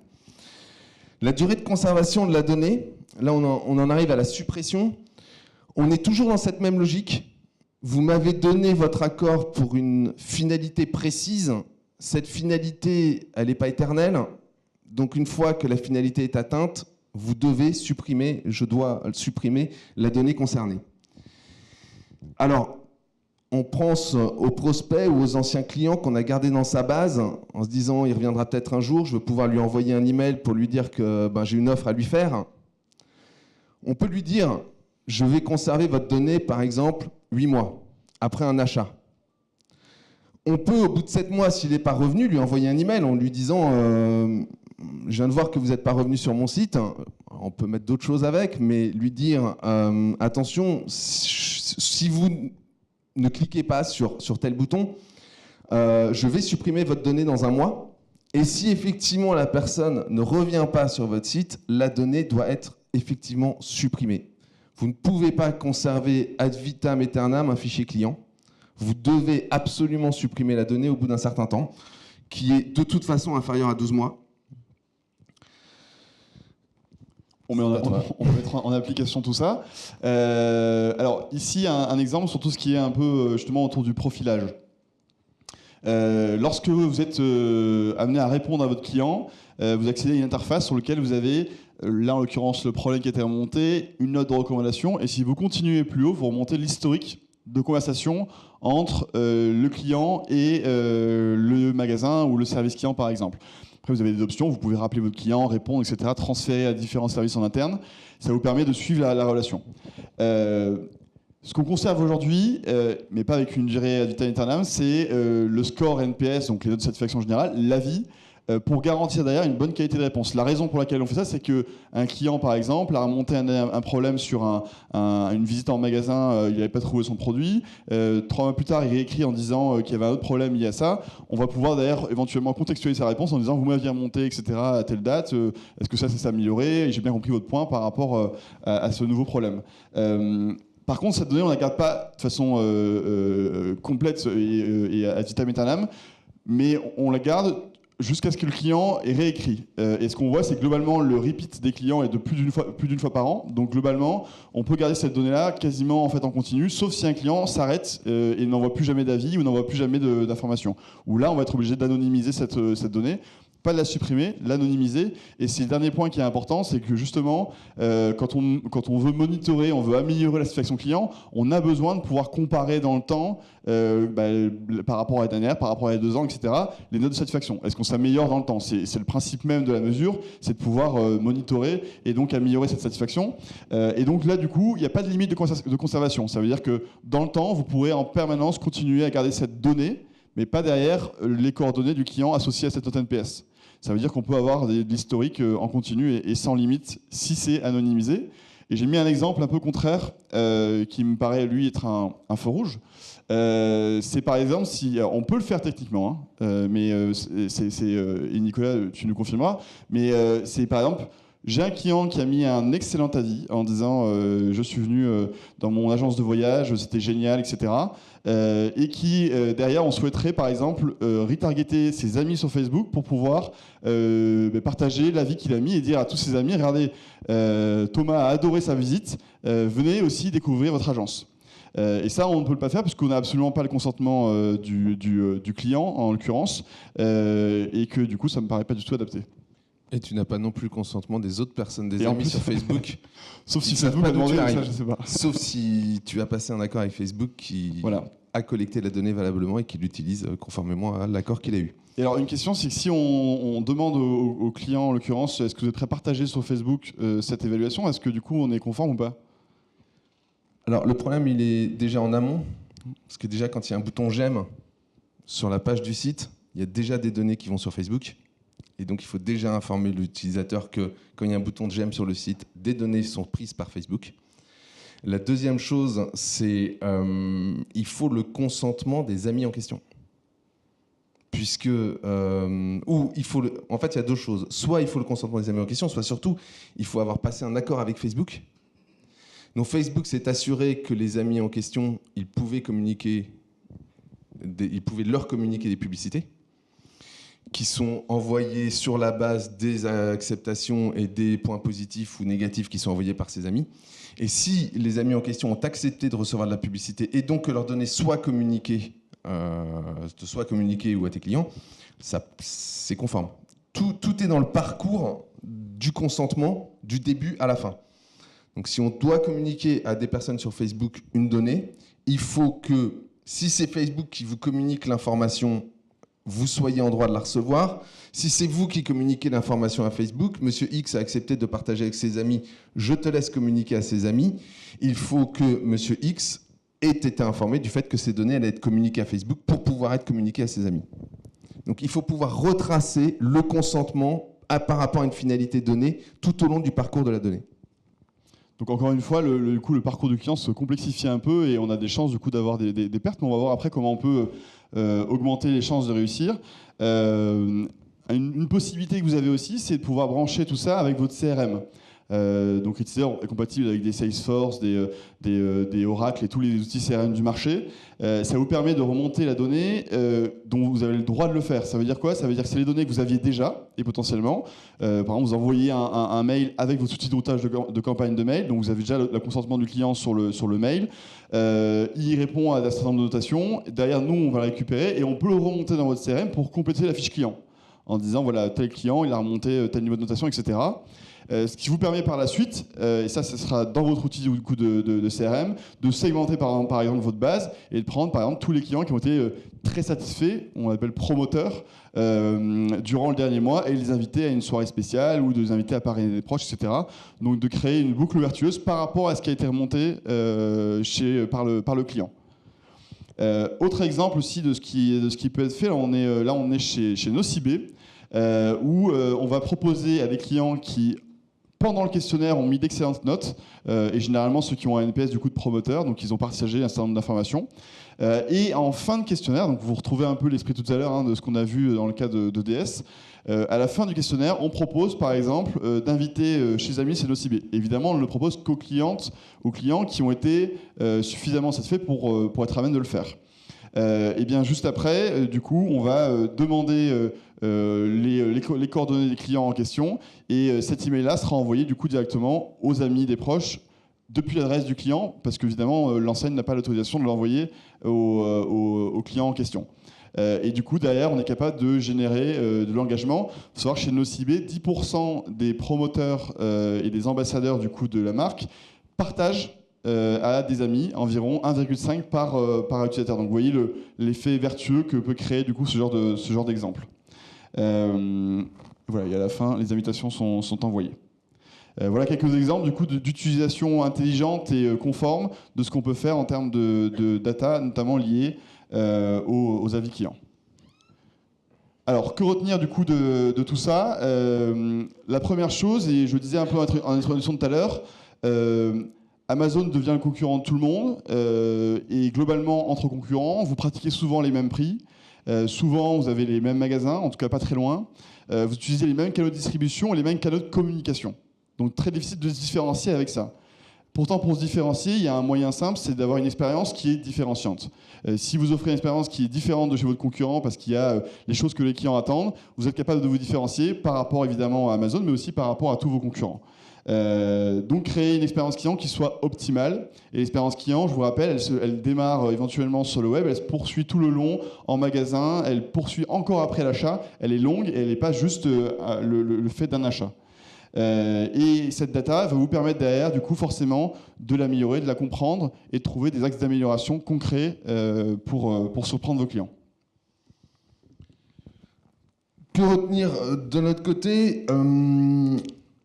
La durée de conservation de la donnée, là on en arrive à la suppression. On est toujours dans cette même logique. Vous m'avez donné votre accord pour une finalité précise. Cette finalité, elle n'est pas éternelle. Donc une fois que la finalité est atteinte, vous devez supprimer, je dois supprimer la donnée concernée. Alors, on pense aux prospects ou aux anciens clients qu'on a gardés dans sa base en se disant il reviendra peut-être un jour, je vais pouvoir lui envoyer un email pour lui dire que j'ai une offre à lui faire. On peut lui dire je vais conserver votre donnée par exemple 8 mois après un achat. On peut au bout de 7 mois, s'il n'est pas revenu, lui envoyer un email en lui disant je viens de voir que vous n'êtes pas revenu sur mon site. On peut mettre d'autres choses avec, mais lui dire attention, si vous ne cliquez pas sur tel bouton, je vais supprimer votre donnée dans un mois. Et si effectivement la personne ne revient pas sur votre site, la donnée doit être effectivement supprimée. Vous ne pouvez pas conserver ad vitam aeternam un fichier client. Vous devez absolument supprimer la donnée au bout d'un certain temps, qui est de toute façon inférieur à 12 mois. On va mettre en application tout ça. Alors ici, un exemple sur tout ce qui est un peu justement autour du profilage. Lorsque vous êtes amené à répondre à votre client, vous accédez à une interface sur laquelle vous avez, là en l'occurrence le problème qui a été remonté, une note de recommandation, et si vous continuez plus haut, vous remontez l'historique de conversation entre le client et le magasin ou le service client, par exemple. Après, vous avez des options, vous pouvez rappeler votre client, répondre, etc., transférer à différents services en interne. Ça vous permet de suivre la relation. Ce qu'on conserve aujourd'hui, mais pas avec une durée ad vitam aeternam, c'est le score NPS, donc les notes de satisfaction générale, l'avis, pour garantir derrière une bonne qualité de réponse. La raison pour laquelle on fait ça, c'est qu'un client, par exemple, a remonté un problème sur une visite en magasin, il n'avait pas trouvé son produit. 3 mois plus tard, il réécrit en disant qu'il y avait un autre problème lié à ça. On va pouvoir d'ailleurs éventuellement contextualiser sa réponse en disant vous m'aviez remonté, etc., à telle date, est-ce que ça s'est amélioré? Et j'ai bien compris votre point par rapport à ce nouveau problème. Par contre, cette donnée, on ne la garde pas de façon complète et ad vitam aeternam, mais on la garde jusqu'à ce que le client ait réécrit. Et ce qu'on voit, c'est que globalement, le repeat des clients est de plus d'une fois par an. Donc globalement, on peut garder cette donnée-là quasiment en continu, sauf si un client s'arrête et n'envoie plus jamais d'avis ou n'envoie plus jamais d'informations. Où là, on va être obligé d'anonymiser cette donnée. Pas de la supprimer, l'anonymiser. Et c'est le dernier point qui est important, c'est que justement, quand on veut monitorer, on veut améliorer la satisfaction client, on a besoin de pouvoir comparer dans le temps, par rapport à la dernière, par rapport à il y a 2 ans, etc., les notes de satisfaction. Est-ce qu'on s'améliore dans le temps? C'est le principe même de la mesure, c'est de pouvoir monitorer et donc améliorer cette satisfaction. Et donc là, du coup, il n'y a pas de limite de conservation. Ça veut dire que dans le temps, vous pourrez en permanence continuer à garder cette donnée, mais pas derrière les coordonnées du client associées à cette note NPS. Ça veut dire qu'on peut avoir de l'historique en continu et sans limite si c'est anonymisé. Et j'ai mis un exemple un peu contraire qui me paraît, lui, être un feu rouge. C'est par exemple, si on peut le faire techniquement, mais et Nicolas, tu nous confirmeras, mais c'est par exemple, j'ai un client qui a mis un excellent avis en disant je suis venu dans mon agence de voyage, c'était génial, etc. Et qui, derrière, on souhaiterait, par exemple, retargeter ses amis sur Facebook pour pouvoir partager l'avis qu'il a mis et dire à tous ses amis, regardez, Thomas a adoré sa visite, venez aussi découvrir votre agence. Et ça, on ne peut pas faire puisqu'on n'a absolument pas le consentement du client, en l'occurrence, et que du coup, ça ne me paraît pas du tout adapté. Et tu n'as pas non plus le consentement des autres personnes, des amis sur Facebook. Sauf si Facebook a demandé, ça, je sais pas. Sauf si tu as passé un accord avec Facebook qui a collecté la donnée valablement et qui l'utilise conformément à l'accord qu'il a eu. Et alors une question, c'est que si on demande au client, en l'occurrence, est-ce que vous êtes prêt à partager sur Facebook cette évaluation, est-ce que du coup on est conforme ou pas? Alors le problème, il est déjà en amont. Parce que déjà, quand il y a un bouton j'aime sur la page du site, il y a déjà des données qui vont sur Facebook. Et donc, il faut déjà informer l'utilisateur que quand il y a un bouton de j'aime sur le site, des données sont prises par Facebook. La deuxième chose, c'est il faut le consentement des amis en question. Puisque, en fait, il y a 2 choses. Soit il faut le consentement des amis en question, soit surtout, il faut avoir passé un accord avec Facebook. Donc, Facebook s'est assuré que les amis en question, ils pouvaient leur communiquer des publicités qui sont envoyés sur la base des acceptations et des points positifs ou négatifs qui sont envoyés par ses amis. Et si les amis en question ont accepté de recevoir de la publicité et donc que leurs données soient communiquées ou à tes clients, c'est conforme. Tout est dans le parcours du consentement du début à la fin. Donc si on doit communiquer à des personnes sur Facebook une donnée, il faut que, si c'est Facebook qui vous communique l'information, vous soyez en droit de la recevoir. Si c'est vous qui communiquez l'information à Facebook, Monsieur X a accepté de partager avec ses amis, je te laisse communiquer à ses amis. Il faut que Monsieur X ait été informé du fait que ces données allaient être communiquées à Facebook pour pouvoir être communiquées à ses amis. Donc il faut pouvoir retracer le consentement par rapport à une finalité donnée tout au long du parcours de la donnée. Donc encore une fois, le parcours du client se complexifie un peu et on a des chances du coup d'avoir des pertes, mais on va voir après comment on peut augmenter les chances de réussir. Une possibilité que vous avez aussi, c'est de pouvoir brancher tout ça avec votre CRM. Donc Ethyzer est compatible avec des Salesforce, des Oracle et tous les outils CRM du marché. Ça vous permet de remonter la donnée dont vous avez le droit de le faire. Ça veut dire quoi? Ça veut dire que c'est les données que vous aviez déjà, et potentiellement. Par exemple, vous envoyez un mail avec votre outil de routage de campagne de mail, donc vous avez déjà le consentement du client sur le mail. Il répond à un certain nombre de notations. Derrière, nous, on va le récupérer et on peut le remonter dans votre CRM pour compléter la fiche client. En disant, voilà, tel client, il a remonté tel niveau de notation, etc. Ce qui vous permet par la suite, et ça ce sera dans votre outil du coup, de CRM, de segmenter par exemple votre base et de prendre par exemple tous les clients qui ont été très satisfaits, on appelle promoteurs, durant le dernier mois, et les inviter à une soirée spéciale ou de les inviter à parrainer des proches, etc. Donc de créer une boucle vertueuse par rapport à ce qui a été remonté par le client. Autre exemple aussi de ce qui peut être fait, là on est chez Nocibé, où on va proposer à des clients qui, pendant le questionnaire, ont mis d'excellentes notes, et généralement ceux qui ont un NPS du coup de promoteur, donc ils ont partagé un certain nombre d'informations. Et en fin de questionnaire, donc vous retrouvez un peu l'esprit tout à l'heure de ce qu'on a vu dans le cas de DS, à la fin du questionnaire, on propose par exemple d'inviter chez Amis chez Nocibé. Évidemment, on ne le propose qu'aux clients qui ont été suffisamment satisfaits pour être à même de le faire. Et bien juste après, du coup, on va demander les coordonnées des clients en question, et cet email-là sera envoyé du coup directement aux amis des proches depuis l'adresse du client, parce qu'évidemment l'enseigne n'a pas l'autorisation de l'envoyer au client en question. Et du coup, derrière, on est capable de générer de l'engagement. Il faut savoir que chez Nocibé, 10% des promoteurs et des ambassadeurs du coup de la marque partagent à des amis, environ 1,5 par utilisateur. Donc vous voyez l'effet vertueux que peut créer du coup ce genre d'exemple. Voilà, et à la fin, les invitations sont envoyées. Voilà quelques exemples du coup d'utilisation intelligente et conforme de ce qu'on peut faire en termes de data, notamment liés aux avis clients. Alors, que retenir du coup de tout ça? La première chose, et je le disais un peu en introduction tout à l'heure, Amazon devient le concurrent de tout le monde, et globalement, entre concurrents, vous pratiquez souvent les mêmes prix, souvent vous avez les mêmes magasins, en tout cas pas très loin, vous utilisez les mêmes canaux de distribution et les mêmes canaux de communication. Donc très difficile de se différencier avec ça. Pourtant, pour se différencier, il y a un moyen simple, c'est d'avoir une expérience qui est différenciante. Si vous offrez une expérience qui est différente de chez votre concurrent parce qu'il y a les choses que les clients attendent, vous êtes capable de vous différencier par rapport évidemment à Amazon, mais aussi par rapport à tous vos concurrents. Donc créer une expérience client qui soit optimale. Et l'expérience client, je vous rappelle, elle démarre éventuellement sur le web, elle se poursuit tout le long en magasin, elle poursuit encore après l'achat, elle est longue et elle n'est pas juste le fait d'un achat. Et cette data va vous permettre derrière, du coup, forcément, de l'améliorer, de la comprendre et de trouver des axes d'amélioration concrets pour surprendre vos clients. Que retenir de notre côté?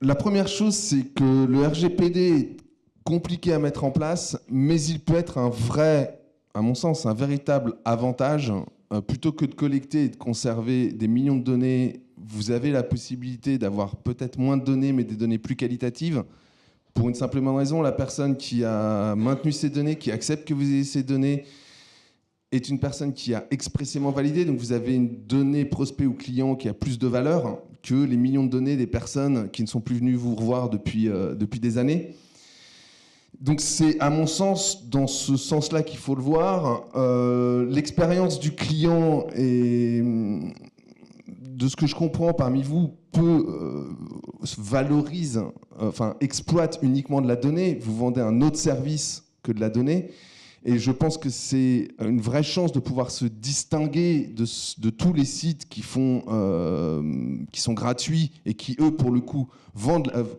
La première chose, c'est que le RGPD est compliqué à mettre en place, mais il peut être à mon sens, un véritable avantage. Plutôt que de collecter et de conserver des millions de données, vous avez la possibilité d'avoir peut-être moins de données, mais des données plus qualitatives. Pour une simple et bonne raison, la personne qui a maintenu ces données, qui accepte que vous ayez ces données, est une personne qui a expressément validé. Donc vous avez une donnée prospect ou client qui a plus de valeur que les millions de données des personnes qui ne sont plus venues vous revoir depuis des années. Donc c'est, à mon sens, dans ce sens-là qu'il faut le voir. L'expérience du client, et de ce que je comprends parmi vous, valorise, exploite uniquement de la donnée. Vous vendez un autre service que de la donnée. Et je pense que c'est une vraie chance de pouvoir se distinguer de tous les sites qui sont gratuits et qui, eux, pour le coup,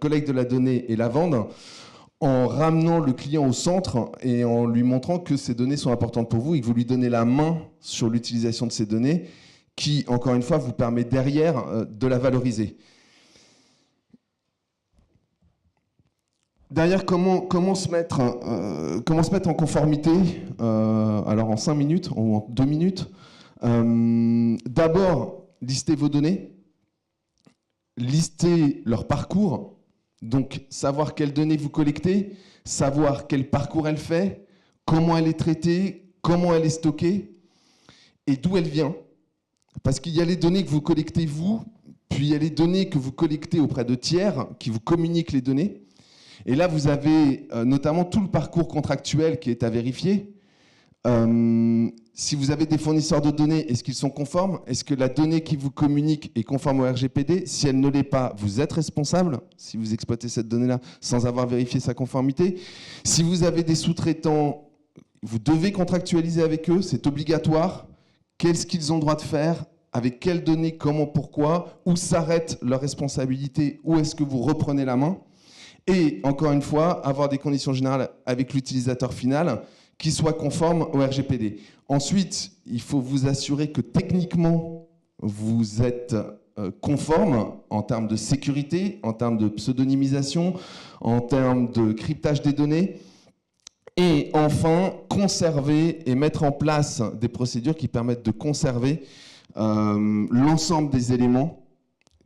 collectent de la donnée et la vendent, en ramenant le client au centre et en lui montrant que ces données sont importantes pour vous et que vous lui donnez la main sur l'utilisation de ces données qui, encore une fois, vous permet derrière de la valoriser. Derrière, comment se mettre en conformité, alors en 5 minutes ou en 2 minutes. D'abord, lister vos données, lister leur parcours, donc savoir quelles données vous collectez, savoir quel parcours elle fait, comment elle est traitée, comment elle est stockée et d'où elle vient. Parce qu'il y a les données que vous collectez vous, puis il y a les données que vous collectez auprès de tiers qui vous communiquent les données. Et là, vous avez notamment tout le parcours contractuel qui est à vérifier. Si vous avez des fournisseurs de données, est-ce qu'ils sont conformes? Est-ce que la donnée qui vous communique est conforme au RGPD? Si elle ne l'est pas, vous êtes responsable si vous exploitez cette donnée-là sans avoir vérifié sa conformité. Si vous avez des sous-traitants, vous devez contractualiser avec eux, c'est obligatoire. Qu'est-ce qu'ils ont le droit de faire? avec quelles données, comment, pourquoi, où s'arrête leur responsabilité, où est-ce que vous reprenez la main. Et encore une fois, avoir des conditions générales avec l'utilisateur final qui soient conformes au RGPD. Ensuite, il faut vous assurer que techniquement, vous êtes conforme en termes de sécurité, en termes de pseudonymisation, en termes de cryptage des données. Et enfin, conserver et mettre en place des procédures qui permettent de conserver l'ensemble des éléments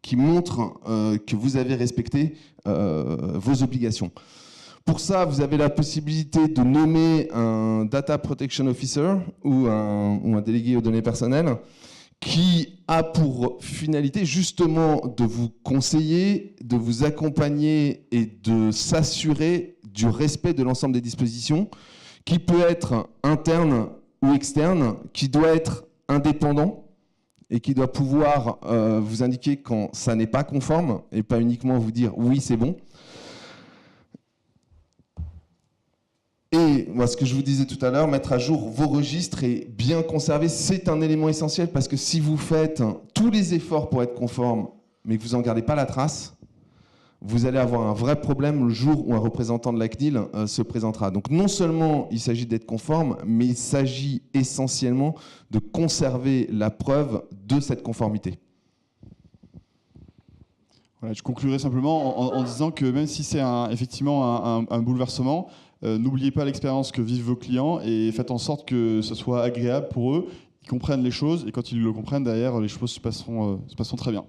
qui montrent que vous avez respecté vos obligations. Pour ça, vous avez la possibilité de nommer un Data Protection Officer ou un délégué aux données personnelles qui a pour finalité justement de vous conseiller, de vous accompagner et de s'assurer du respect de l'ensemble des dispositions, qui peut être interne ou externe, qui doit être indépendant et qui doit pouvoir vous indiquer quand ça n'est pas conforme et pas uniquement vous dire oui, c'est bon. Et moi, ce que je vous disais tout à l'heure, mettre à jour vos registres et bien conserver, c'est un élément essentiel parce que si vous faites tous les efforts pour être conforme, mais que vous n'en gardez pas la trace, vous allez avoir un vrai problème le jour où un représentant de la CNIL se présentera. Donc non seulement il s'agit d'être conforme, mais il s'agit essentiellement de conserver la preuve de cette conformité. Voilà, je conclurai simplement en disant que même si c'est effectivement un bouleversement, n'oubliez pas l'expérience que vivent vos clients et faites en sorte que ce soit agréable pour eux, qu'ils comprennent les choses et quand ils le comprennent derrière, les choses se passeront très bien.